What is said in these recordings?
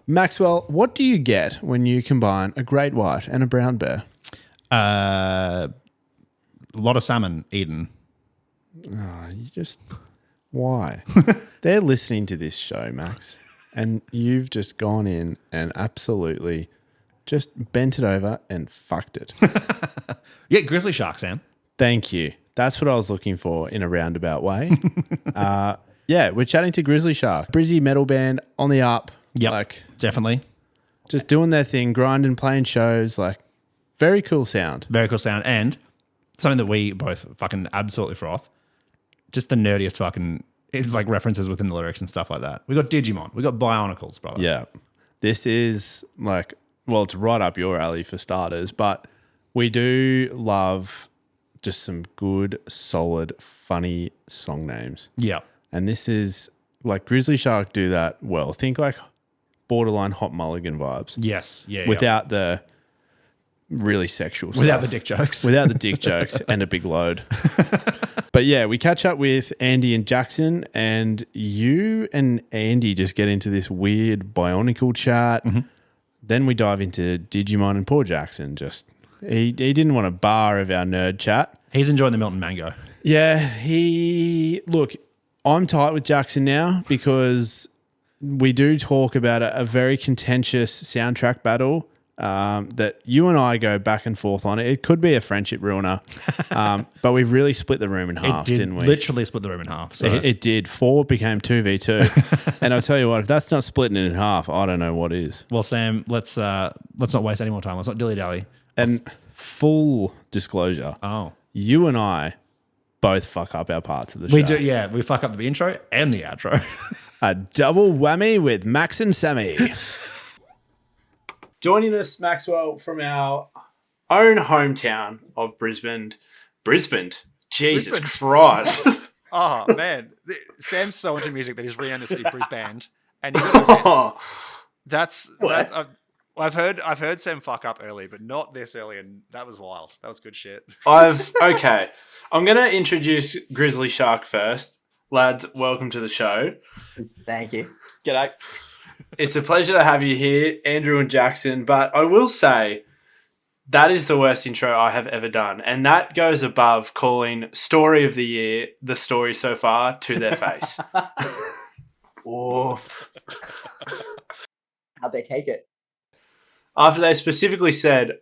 Maxwell, what do you get when you combine a great white and a brown bear? A lot of salmon eaten. Oh, why? They're listening to this show, Max, and you've just gone in and absolutely just bent it over and fucked it. Yeah, GrizzlyShark, Sam. Thank you. That's what I was looking for in a roundabout way. Yeah, we're chatting to GrizzlyShark, Brizzy metal band on the up. Yep, definitely. Just doing their thing, grinding, playing shows, very cool sound. Very cool sound. And something that we both fucking absolutely froth. Just the nerdiest fucking references within the lyrics and stuff like that. We got Digimon. We got Bionicles, brother. Yeah. This is it's right up your alley for starters, but we do love just some good, solid, funny song names. Yeah. And this is GrizzlyShark do that well. Think borderline Hot Mulligan vibes. Yes. Yeah. Without the really sexual stuff. Without the dick jokes. Without the dick jokes and a big load. But yeah, we catch up with Andy and Jackson, and you and Andy just get into this weird Bionicle chat. Mm-hmm. Then we dive into Digimon, and poor Jackson he didn't want a bar of our nerd chat. He's enjoying the Milton Mango. Yeah, I'm tight with Jackson now because we do talk about a very contentious soundtrack battle that you and I go back and forth on. It could be a friendship ruiner, but we've really split the room in half, didn't we? Literally split the room in half. So. It did. 4 became 2v2. And I'll tell you what, if that's not splitting it in half, I don't know what is. Well, Sam, let's not waste any more time. Let's not dilly-dally. And full disclosure, you and I both fuck up our parts of the show. We do, yeah. We fuck up the intro and the outro. A double whammy with Max and Sammy. Joining us, Maxwell, from our own hometown of Brisbane. Jesus Christ. Oh, man. Sam's so into music that he's renamed the city Brisbane. And I've heard Sam fuck up early, but not this early, and that was wild. That was good shit. Okay. I'm going to introduce GrizzlyShark first. Lads, welcome to the show. Thank you. G'day. It's a pleasure to have you here, Andrew and Jackson, but I will say that is the worst intro I have ever done, and that goes above calling Story of the Year the story so far to their face. Oof. How'd they take it? After they specifically said,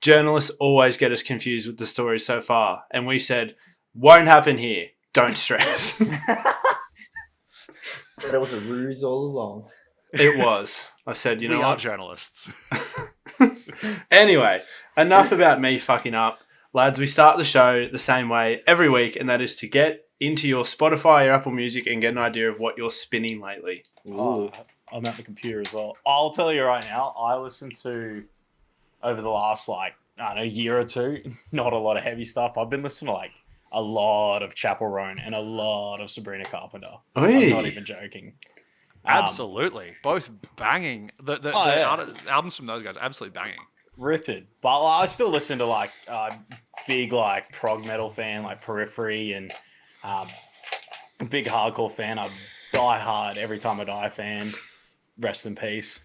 journalists always get us confused with the story so far, and we said, won't happen here. Don't stress. But it was a ruse all along. It was. I said, we are journalists. Anyway, enough about me fucking up. Lads, we start the show the same way every week, and that is to get into your Spotify or Apple Music and get an idea of what you're spinning lately. Ooh. I'm at the computer as well. I'll tell you right now, I listened to, over the last, year or two, not a lot of heavy stuff. I've been listening to, a lot of Chapel Roan and a lot of Sabrina Carpenter. Oy. I'm not even joking. Absolutely. Both banging. The albums from those guys, absolutely banging. Ripping. But I still listen to, big, prog metal fan, Periphery, and big hardcore fan. I'm Die Hard, Every Time I Die fan. Rest in peace.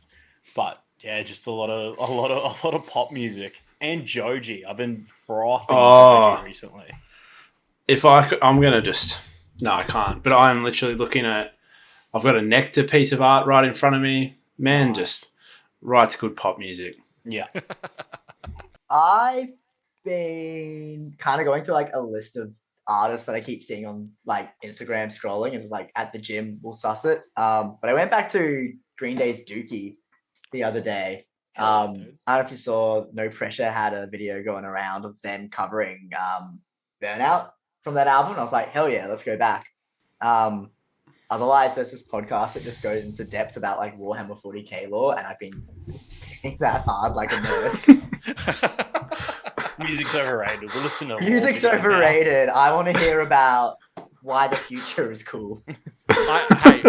But yeah, just a lot of pop music and Joji. I've been frothing Joji recently. If I could, I'm gonna I can't. But I'm literally looking at. I've got a Nectar piece of art right in front of me. Man, just writes good pop music. Yeah. I've been kind of going through a list of artists that I keep seeing on Instagram scrolling, and just at the gym we'll suss it. But I went back to Green Day's Dookie the other day. I don't know if you saw, No Pressure had a video going around of them covering Burnout from that album, and I was like, hell yeah, let's go back. Otherwise, there's this podcast that just goes into depth about Warhammer 40k lore, and I've been hitting that hard like a nerd. Music's overrated. We'll listen to Music's overrated. I want to hear about why the future is cool.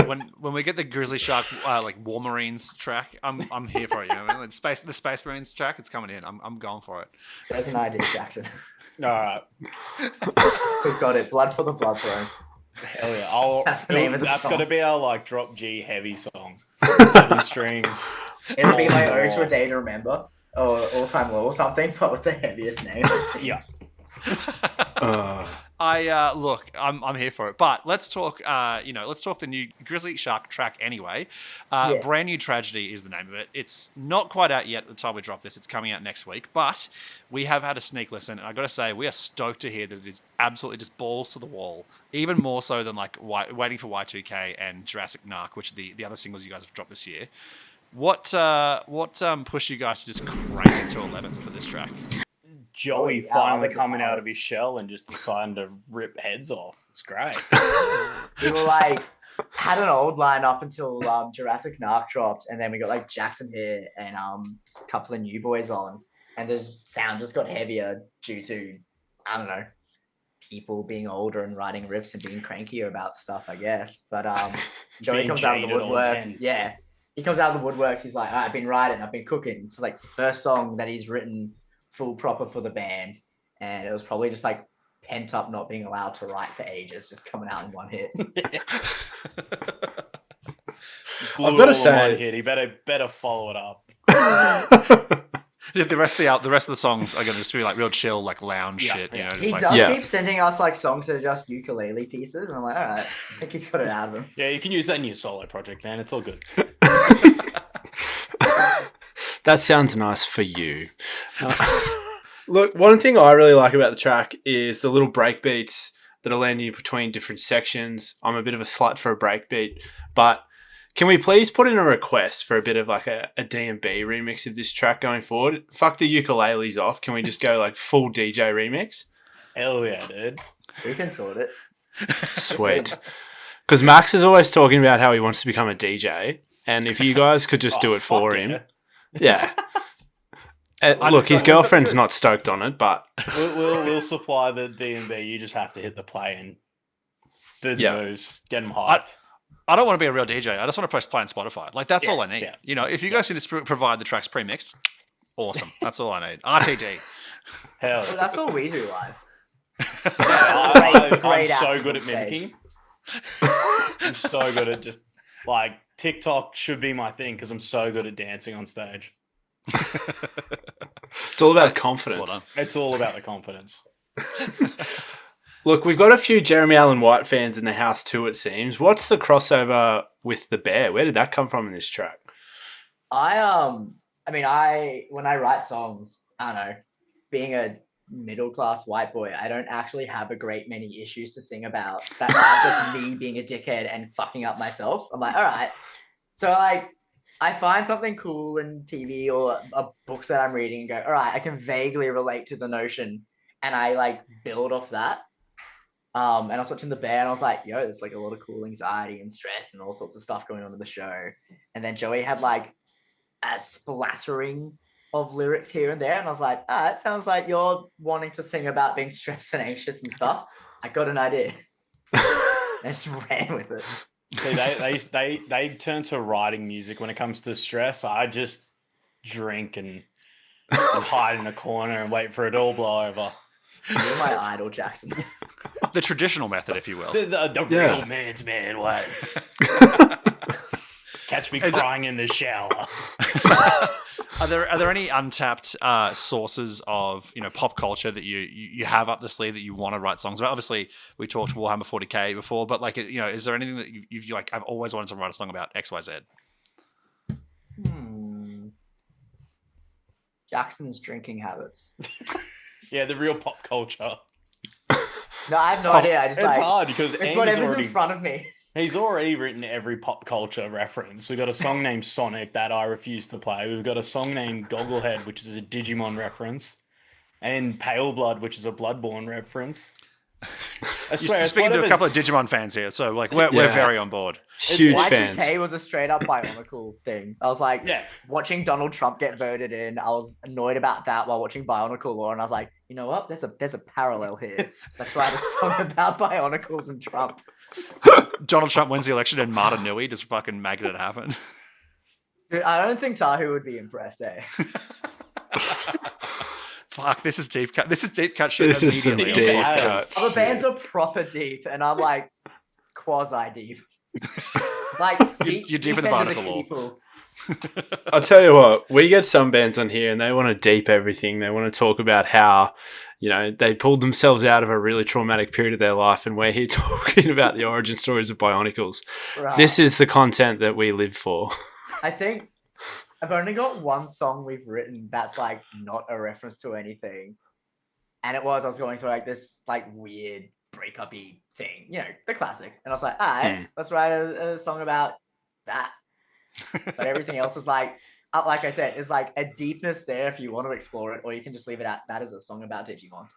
When we get the GrizzlyShark War Marines track, I'm here for it. You know, the Space Marines track, it's coming in. I'm going for it. There's an idea, Jackson. All right. We've got it. Blood for the Blood Throne. Hell yeah! That's the name of the That's song. got to be our like drop G heavy song. 7-string. It'll be my ode to a day to remember, or all time low or something, but with the heaviest name. Yes. Look, I'm here for it. But let's talk. Let's talk the new GrizzlyShark track anyway. Yeah. Brand New Tragedy is the name of it. It's not quite out yet at the time we drop this. It's coming out next week. But we have had a sneak listen, and I got to say, we are stoked to hear that it is absolutely just balls to the wall. Even more so than like Waiting for Y2K and Jurassic Narc, which are the other singles you guys have dropped this year. What pushed you guys to just crank it to 11 for this track? Joey yeah, finally the coming out guitars. of his shell and just deciding to rip heads off. It's great. We were like, had an old line up until Jurassic Narc dropped, and then we got like Jackson here and a couple of new boys on, and the sound just got heavier due to, I don't know, people being older and writing riffs and being crankier about stuff, I guess. But Joey Being comes out of the jaded old woodworks. men. Yeah, he comes out of the woodworks. He's like, I've been writing, I've been cooking. It's like first song that he's written full proper for the band, and it was probably just like pent up not being allowed to write for ages, just coming out in one hit. I've got to say- he better follow it up. Yeah, the rest of the songs are going to just be like real chill, like lounge Yeah, shit. You yeah. know, He just like does Yeah. keep sending us like songs that are just ukulele pieces, and I'm like, all right, I think he's got it out of him. Yeah, you can use that in your solo project, man. It's all good. That sounds nice for you. Look, one thing I really like about the track is the little break beats that are landing between different sections. I'm a bit of a slut for a break beat, but can we please put in a request for a bit of like a D&B remix of this track going forward? Fuck the ukuleles off. Can we just go like full DJ remix? Hell yeah, dude. We can sort it. Sweet. Because Max is always talking about how he wants to become a DJ, and if you guys could just do it for fuck him. yeah. Yeah. Look, his girlfriend's not stoked on it, but We'll supply the D&B. You just have to hit the play and do the Yeah. moves. Get them hyped. I don't want to be a real DJ. I just want to press play on Spotify. Like that's Yeah, all I need. yeah. You know, if you guys can just provide the tracks pre-mixed, awesome. That's all I need. RTD. Hell Well, yeah. that's all we do live. I'm Great so actors good at on stage. mimicking. I'm so good at just like TikTok should be my thing because I'm so good at dancing on stage. it's all about confidence. Well done. It's all about the confidence. Look, we've got a few Jeremy Allen White fans in the house too, it seems. What's the crossover with the bear? Where did that come from in this track? When I write songs, I don't know, being a middle class white boy, I don't actually have a great many issues to sing about. That's just me being a dickhead and fucking up myself. I'm like, all right. So like, I find something cool in TV or books that I'm reading and go, all right, I can vaguely relate to the notion, and I like build off that. And I was watching The Bear and I was like, yo, there's like a lot of cool anxiety and stress and all sorts of stuff going on in the show. And then Joey had like a splattering of lyrics here and there. And I was like, it sounds like you're wanting to sing about being stressed and anxious and stuff. I got an idea. I just ran with it. See, they turn to writing music when it comes to stress. I just drink and hide in a corner and wait for it all blow over. You're my idol, Jackson. The traditional method, if you will. The Yeah. real man's man way. Catch me crying in the shower. Are there any untapped sources of pop culture that you have up the sleeve that you want to write songs about? Obviously, we talked Warhammer 40K before, but like is there anything that you've like I've always wanted to write a song about X Y Z? Jackson's drinking habits. Yeah, the real pop culture. No, I have no idea. I just It's like hard because it's Andy's whatever's already in front of me. he's already written every pop culture reference. We've got a song named Sonic that I refuse to play. We've got a song named Gogglehead, which is a Digimon reference, and Pale Blood, which is a Bloodborne reference. I swear, You're it's speaking to a whatever's- couple of Digimon fans here, so like we're Yeah. very on board. Huge fans. Y2K was a straight up Bionicle thing. I was like, Yeah. watching Donald Trump get voted in, I was annoyed about that while watching Bionicle Law, and I was like, you know what? There's a parallel here. Let's write a song about Bionicles and Trump. Donald Trump wins the election and Marta Nui just fucking making it happen. Dude, I don't think Tahu would be impressed, eh? Fuck, this is deep cut. This is deep cut shit. This is some immediately on deep the podcast. cuts. Other bands are proper deep, and I'm like, quasi deep. Like You're deep in the end of Bionicle lore. kiddie pool. I'll tell you what, we get some bands on here and they want to deep everything. They want to talk about how, they pulled themselves out of a really traumatic period of their life, and we're here talking about the origin stories of Bionicles. Right. This is the content that we live for. I think I've only got one song we've written that's like not a reference to anything. And I was going through like this like weird breakup-y thing, the classic. And I was like, all right, let's write a song about that. But everything else is like I said, is like a deepness there if you want to explore it, or you can just leave it at that is a song about Digimon.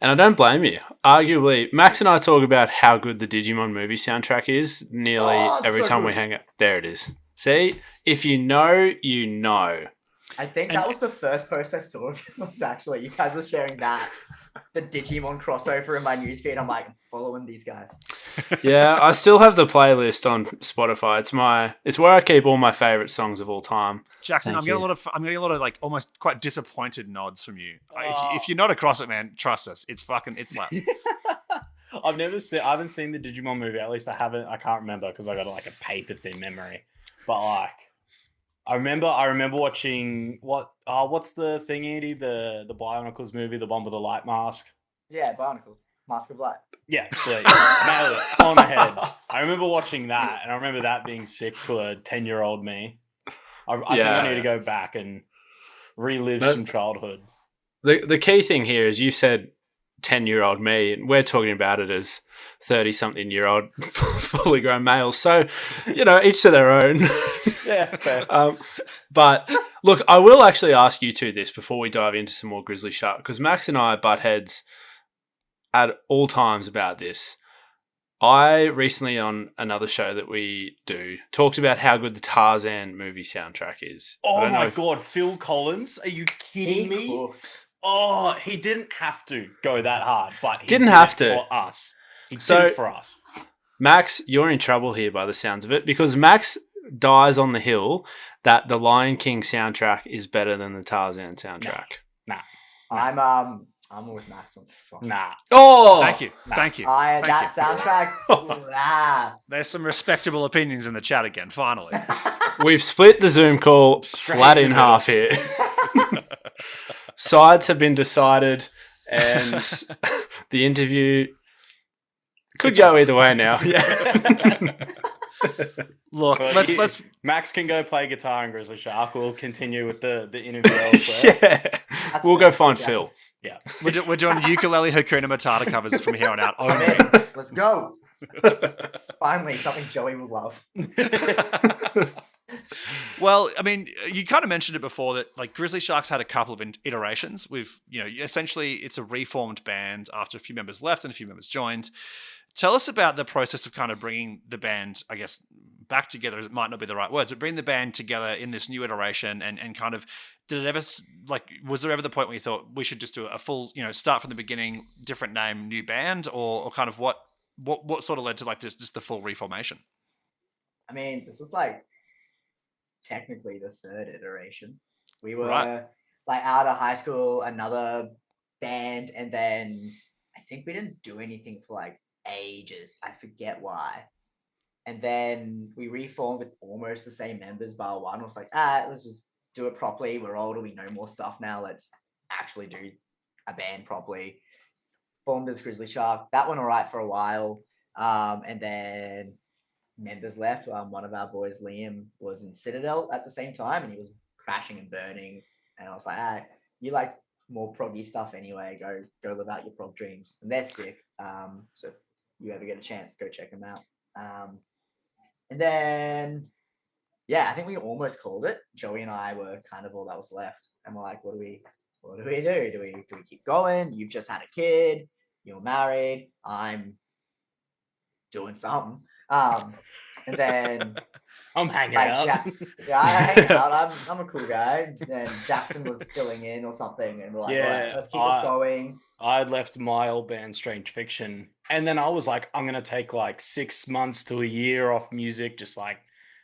And I don't blame you. Arguably, Max and I talk about how good the Digimon movie soundtrack is nearly every time we hang out. There it is. See? If you know, you know. I think that was the first post I saw of yours, actually. You guys were sharing that. The Digimon crossover in my newsfeed. I'm like, following these guys. Yeah, I still have the playlist on Spotify. It's where I keep all my favorite songs of all time. Jackson, I'm getting a lot of like almost quite disappointed nods from you. If you're not across it, man, trust us. It slaps. I haven't seen the Digimon movie. At least I haven't. I can't remember because I got like a paper thin memory. But like, I remember watching what's the thing, Andy? The Bionicles movie, the one with the light mask. Yeah, Bionicles. Mask of Light. Yeah, so nailed it on the head. I remember watching that, and I remember that being sick to a 10-year-old me. I think I need to go back and relive some childhood. The key thing here is you said 10-year-old me, and we're talking about it as 30-something-year-old fully grown males. So, each to their own. Yeah, fair. But look, I will actually ask you two this before we dive into some more GrizzlyShark, because Max and I butt heads at all times about this. I recently, on another show that we do, talked about how good the Tarzan movie soundtrack is. Oh my God, Phil Collins? Are you kidding me? Cool. Oh, he didn't have to go that hard, but he Didn't did have it to. for us. He So- did it for us. Max, you're in trouble here by the sounds of it, because Max dies on the hill that the Lion King soundtrack is better than the Tarzan soundtrack. Nah. I'm with Max on this one. Nah. Oh! Thank you. Thank you. Soundtrack slaps. There's some respectable opinions in the chat again, finally. We've split the Zoom call flat in half here. Sides have been decided, and the interview could go either way now. Yeah. Look, Well, let's Max can go play guitar in GrizzlyShark. We'll continue with the interview elsewhere. Yeah. We'll go find Phil. Yeah. we're doing ukulele Hakuna Matata covers from here on out. I'm Only. in. Let's go. Finally, something Joey will love. Well, I mean, you kind of mentioned it before that like GrizzlyShark's had a couple of iterations. We've, essentially it's a reformed band after a few members left and a few members joined. Tell us about the process of kind of bringing the band, I guess, back together. It might not be the right words, but bring the band together in this new iteration and kind of, did it ever, like, was there ever the point where you thought we should just do a full, start from the beginning, different name, new band, or kind of what sort of led to like this, just the full reformation? I mean, this was like technically the third iteration. We were like out of high school, another band, and then I think we didn't do anything for like ages. I forget why. And then we reformed with almost the same members, bar one. I was like, let's just do it properly. We're older, we know more stuff now. Let's actually do a band properly. Formed as GrizzlyShark. That went all right for a while. And then members left. One of our boys, Liam, was in Citadel at the same time, and he was crashing and burning. And I was like, you like more proggy stuff anyway. Go live out your prog dreams. And they're sick. So if you ever get a chance, go check them out. And then, I think we almost called it. Joey and I were kind of all that was left. And we're like, what do we do? Do we keep going? You've just had a kid. You're married. I'm doing something. And then I'm hanging out. I hang out. I'm a cool guy. And Jackson was filling in or something, and we're like, all right, let's keep this going. I had left my old band, Strange Fiction, and then I was like, I'm gonna take like 6 months to a year off music, just like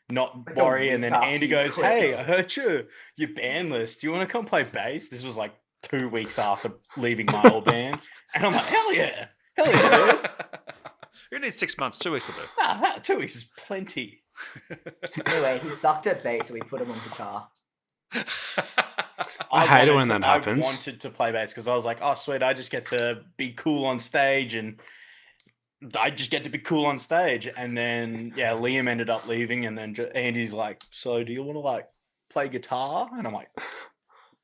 not worry. And then Andy goes, "Hey, I heard you're bandless. Do you want to come play bass?" This was like 2 weeks after leaving my old band, and I'm like, hell yeah. We need 6 months. 2 weeks will do. Nah, 2 weeks is plenty. Anyway, he sucked at bass, so we put him on guitar. I hate it when wanted that happens. I wanted to play bass because I was like, oh, sweet, I just get to be cool on stage and And then, yeah, Liam ended up leaving and then Andy's like, so do you want to like play guitar? And I'm like,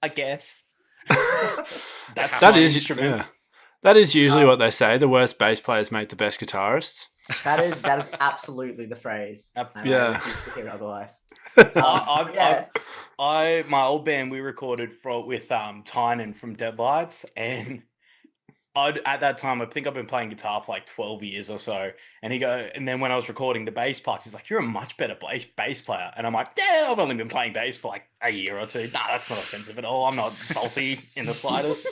I guess. That's That my is instrument. yeah. That is usually what they say. The worst bass players make the best guitarists. That is absolutely the phrase. And Yeah. I refuse to hear otherwise. My old band, we recorded with Tynan from Deadlights, and at that time, I think I've been playing guitar for like 12 years or so. And then when I was recording the bass parts, he's like, you're a much better bass player. And I'm like, yeah, I've only been playing bass for like a year or two. Nah, that's not offensive at all. I'm not salty in the slightest.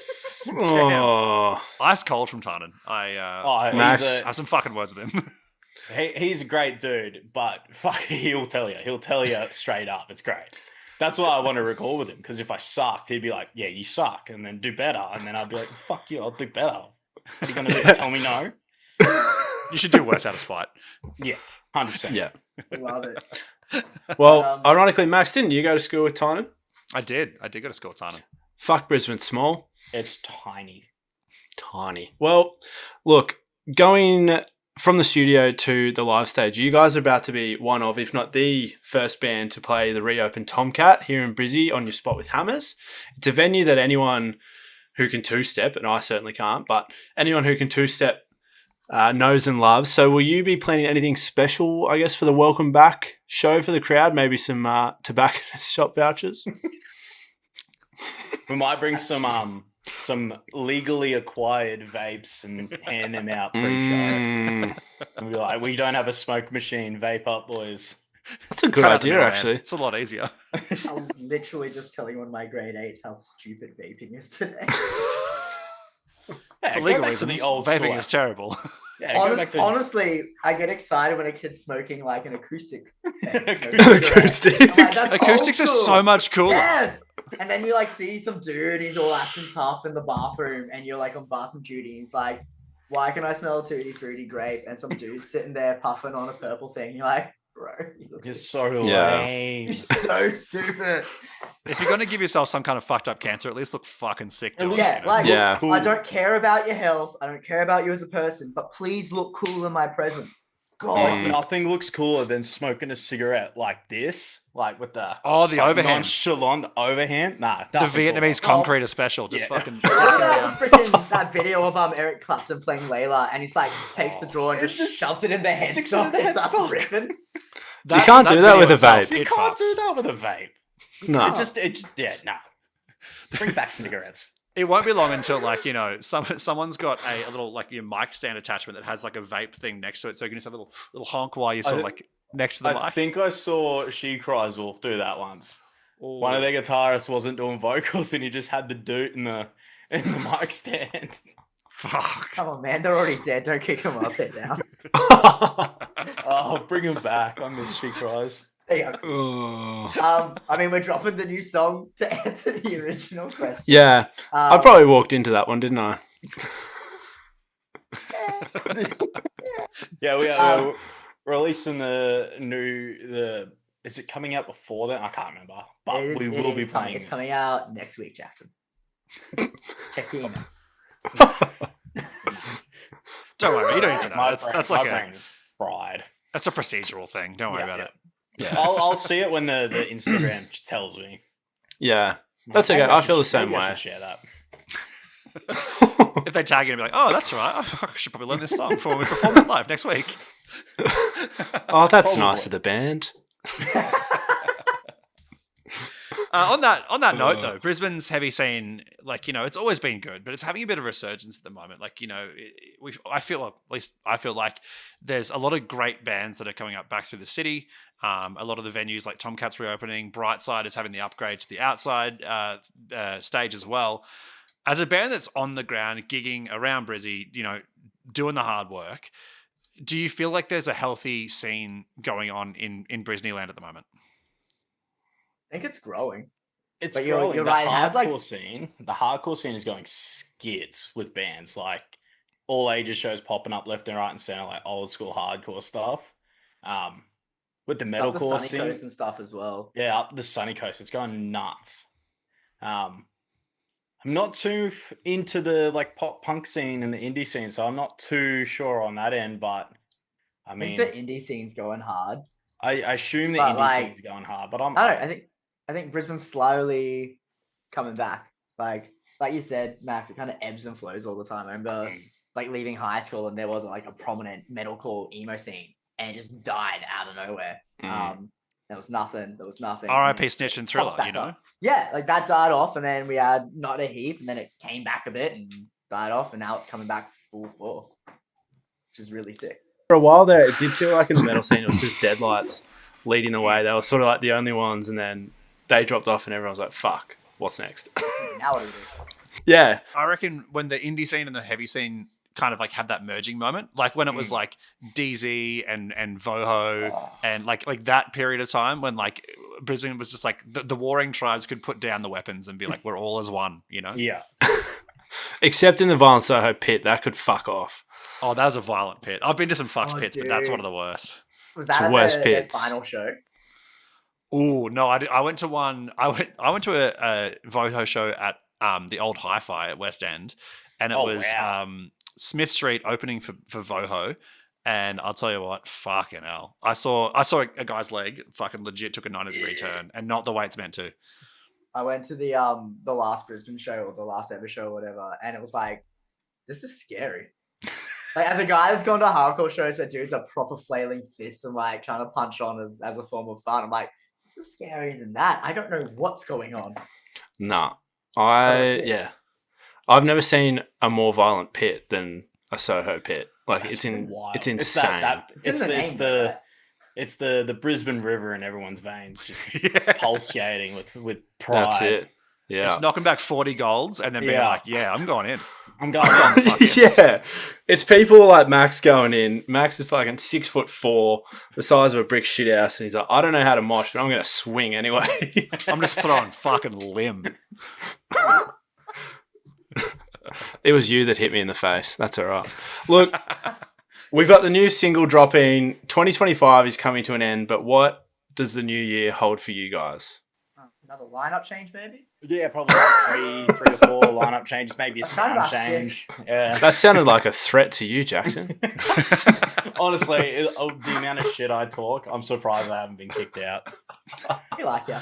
Oh, Ice cold from Tynan. I Max. have some fucking words with him. He's a great dude, but fuck, he'll tell you straight up. It's great. That's why I want to record with him, because if I sucked, he'd be like, yeah, you suck, and then do better. And then I'd be like, fuck you, I'll do better. What are you going to do? Tell me no? You should do worse out of spite. Yeah, 100%. yeah. Love it. Well, ironically, Max, didn't you go to school with Tynan? I did go to school with Tynan. Fuck, Brisbane's small. It's tiny. Tiny. Well, look, going from the studio to the live stage, you guys are about to be one of, if not the first band to play the reopened Tomcat here in Brizzy on your spot with Hammers. It's a venue that anyone who can two-step, and I certainly can't, but anyone who can two-step knows and loves. So will you be planning anything special, I guess, for the welcome back show for the crowd? Maybe some tobacconist shop vouchers? We might bring some legally acquired vapes and hand them out pre-show. And be like, we don't have a smoke machine. Vape up, boys. That's a good Cut out the idea, middleman. actually. It's a lot easier. I was literally just telling one of my grade 8s how stupid vaping is today. Yeah, For go legal back to reasons, the old vaping school. is terrible. Yeah, go back to Honestly, I get excited when a kid's smoking like an acoustic. Acoustic. I'm like, that's Acoustics old are school. so much cooler. Yes. And then you like see some dude, he's all acting tough in the bathroom, and you're like on bathroom duty. He's like, "Why can I smell a tutti fruity grape?" And some dude's sitting there puffing on a purple thing. You're like, "Bro, You're so Yeah. lame. you're so stupid." If you're going to give yourself some kind of fucked up cancer, at least look fucking sick. doing it, Yeah, you know? like Yeah. Cool. I don't care about your health. I don't care about you as a person, but please look cool in my presence. God, Nothing looks cooler than smoking a cigarette like this, like with the The overhand. nonchalant overhand. Nah, The nothing Vietnamese cooler. concrete is special. Just Yeah. fucking. that video of Eric Clapton playing Layla, and he's like takes the drawer and It just just shoves it in the sticks headstock it in the and starts headstock. ripping. You can't do that video with a itself, vape. You it can't fucks. do that with a vape. No. Nah. Bring back cigarettes. It won't be long until someone's got a little like your mic stand attachment that has like a vape thing next to it, so you can just have a little honk while you're sort of like next to the I mic. think I saw She Cries Wolf do that once. One of their guitarists wasn't doing vocals, and he just had the dude in the mic stand. Fuck. Come on, man, they're already dead. Don't kick them up, they're down. Oh, bring him back. I miss She Cries. There you go. Oh. I mean, we're dropping the new song to answer the original question. Yeah. I probably walked into that one, didn't I? Yeah, we're releasing is it coming out before that? I can't remember. But we will be playing. It's coming out next week, Jackson. Check the emails. Don't worry, you don't need to know. My That's like brain is fried. that's a procedural thing. Don't worry about it. Yeah. I'll see it when the Instagram tells me. Yeah. That's okay. Maybe I feel the should- same maybe I way. should share that. If they tag you and be like, "Oh, that's right. I should probably learn this song before we perform it live next week." Oh, that's Probably. nice of the band. On that note, though, Brisbane's heavy scene, it's always been good, but it's having a bit of a resurgence at the moment. I feel like there's a lot of great bands that are coming up back through the city. A lot of the venues like Tomcat's reopening. Brightside is having the upgrade to the outside stage as well. As a band that's on the ground, gigging around Brizzy, doing the hard work, do you feel like there's a healthy scene going on in Brisneyland at the moment? I think it's growing. It's But you're growing. right, it has, The hardcore scene is going skits with bands. Like all ages shows popping up left and right and center, like old school hardcore stuff. With the Up the metalcore Sunny scene, Coast and stuff as well. yeah, up the sunny coast, it's going nuts. I'm not too into the like pop punk scene and the indie scene, so I'm not too sure on that end. But I I mean, think the indie scene's going hard. I assume the But, indie like, scene's going hard, but I'm I don't know. I think Brisbane's slowly coming back. Like you said, Max, it kind of ebbs and flows all the time. I remember like leaving high school and there wasn't like a prominent metalcore emo scene, and it just died out of nowhere. There was nothing. R.I.P. Snitch and Thriller, Popped you back know? up. Yeah, like that died off, and then we had Not a Heap, and then it came back a bit and died off, and now it's coming back full force, which is really sick. For a while there, it did feel like in the metal scene, it was just Deadlights leading the way. They were sort of like the only ones, and then they dropped off, and everyone was like, fuck, what's next? Now what do we do? Yeah. I reckon when the indie scene and the heavy scene kind of like had that merging moment, like when it was like DZ and Voho and like that period of time when like Brisbane was just like the warring tribes could put down the weapons and be like, we're all as one, you know? yeah. Except in the Violent Soho pit, that could fuck off. Oh, that was a violent pit. I've been to some fucked pits, but that's dude. one of the worst. Was that It's at worst their pits. final show? Oh no, I went to one. I went to a Voho show at the old Hi-Fi at West End, and it was wow. Smith Street opening for Voho. And I'll tell you what, fucking hell, I saw a guy's leg fucking legit took a 90-degree turn, and not the way it's meant to. I went to the last Brisbane show or the last ever show or whatever, and it was like, this is scary. Like, as a guy that's gone to hardcore shows where dudes are proper flailing fists and like trying to punch on as a form of fun, I'm like, this is scarier than that. I don't know what's going on. Nah. Yeah. I've never seen a more violent pit than a Soho pit. Like That's it's wild. it's insane. It's in the name, though, right? It's the Brisbane River in everyone's veins, just pulsating with pride. That's it. Yeah. It's knocking back 40 golds and then being Yeah. like, yeah, I'm going in. I'm going on. Yeah. It's people like Max going in. Max is fucking 6'4", the size of a brick shit house, and he's like, I don't know how to mosh, but I'm gonna swing anyway. I'm just throwing fucking limb. It was you that hit me in the face. That's all right. Look, we've got the new single dropping. 2025 is coming to an end, but what does the new year hold for you guys? Another lineup change, maybe? Yeah, probably like three or four lineup changes, maybe a That sounded sound like change. Yeah. That sounded like a threat to you, Jackson. Honestly, the amount of shit I talk, I'm surprised I haven't been kicked out. I like ya.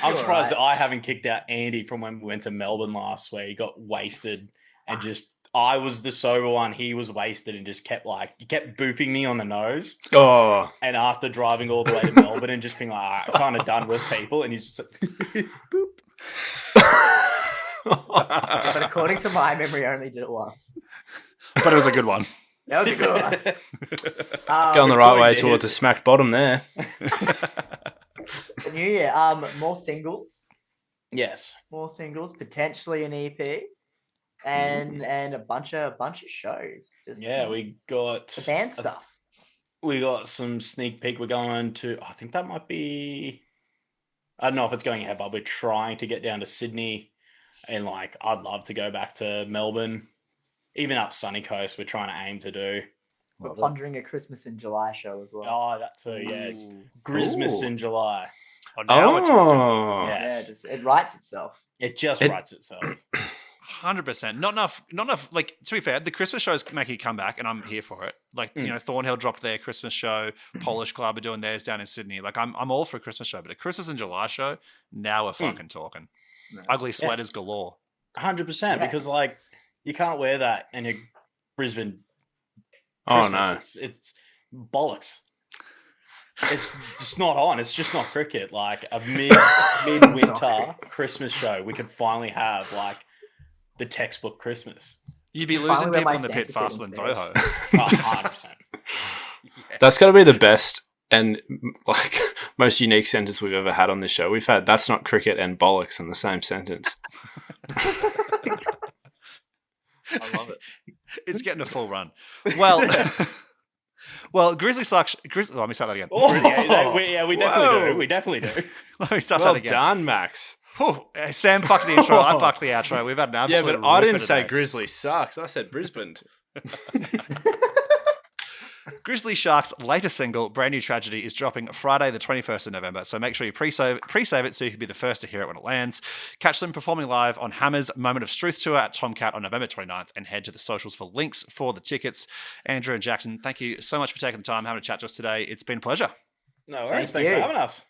I'm You're surprised right. that I haven't kicked out Andy from when we went to Melbourne last, where he got wasted and just I was the sober one, he was wasted and just kept booping me on the nose. Oh, And after driving all the way to Melbourne and just being like, "Alright, I'm kind of done with people," and he's just like, But according to my memory, I only did it once. But it was a good one. That was a good one. going the right way did. towards a smack bottom there. The new year, more singles, yes. potentially an EP, and a bunch of shows. Just Yeah, we got the band stuff. We got some sneak peek. We're going to, I think that might be, I don't know if it's going ahead, but we're trying to get down to Sydney. And like, I'd love to go back to Melbourne, even up Sunny Coast. We're trying to aim to do. We're pondering a Christmas in July show as well. Oh, that too, yeah. Ooh. Christmas Ooh. in July. Oh, now we're talking. Oh, Yes. Yeah, it writes itself. It just It- writes itself. 100%. Not enough. Like, to be fair, the Christmas shows make a comeback, and I'm here for it. Like, you know, Thornhill dropped their Christmas show. Polish Club are doing theirs down in Sydney. Like, I'm all for a Christmas show, but a Christmas in July show, now we're fucking talking. Ugly sweaters galore. 100%, Yeah. because like, you can't wear that in a Brisbane Oh, Christmas. no. It's bollocks. It's just not on. It's just not cricket. Like a midwinter Christmas show, we could finally have like the textbook Christmas. You'd be Finally losing wear people my in the pit Santa faster suit than instead. Boho. 100%. That's got to be the best and like most unique sentence we've ever had on this show. We've had "that's not cricket" and "bollocks" in the same sentence. I love it. It's getting a full run. Well, GrizzlyShark. Let me start that again. We definitely do. We definitely do. Let me start Well that again. done, Max. Whew. Sam fucked the intro. I fucked the outro. We've had an Yeah, absolute but I ripper didn't say today. Grizzly sucks. I said Brisbane. GrizzlyShark's latest single, Brand New Tragedy, is dropping Friday, the 21st of November. So make sure you pre-save it so you can be the first to hear it when it lands. Catch them performing live on Hammer's Moment of Truth tour at Tomcat on November 29th, and head to the socials for links for the tickets. Andrew and Jackson, thank you so much for taking the time having a chat to us today. It's been a pleasure. No worries. Thank Thanks for you. having us.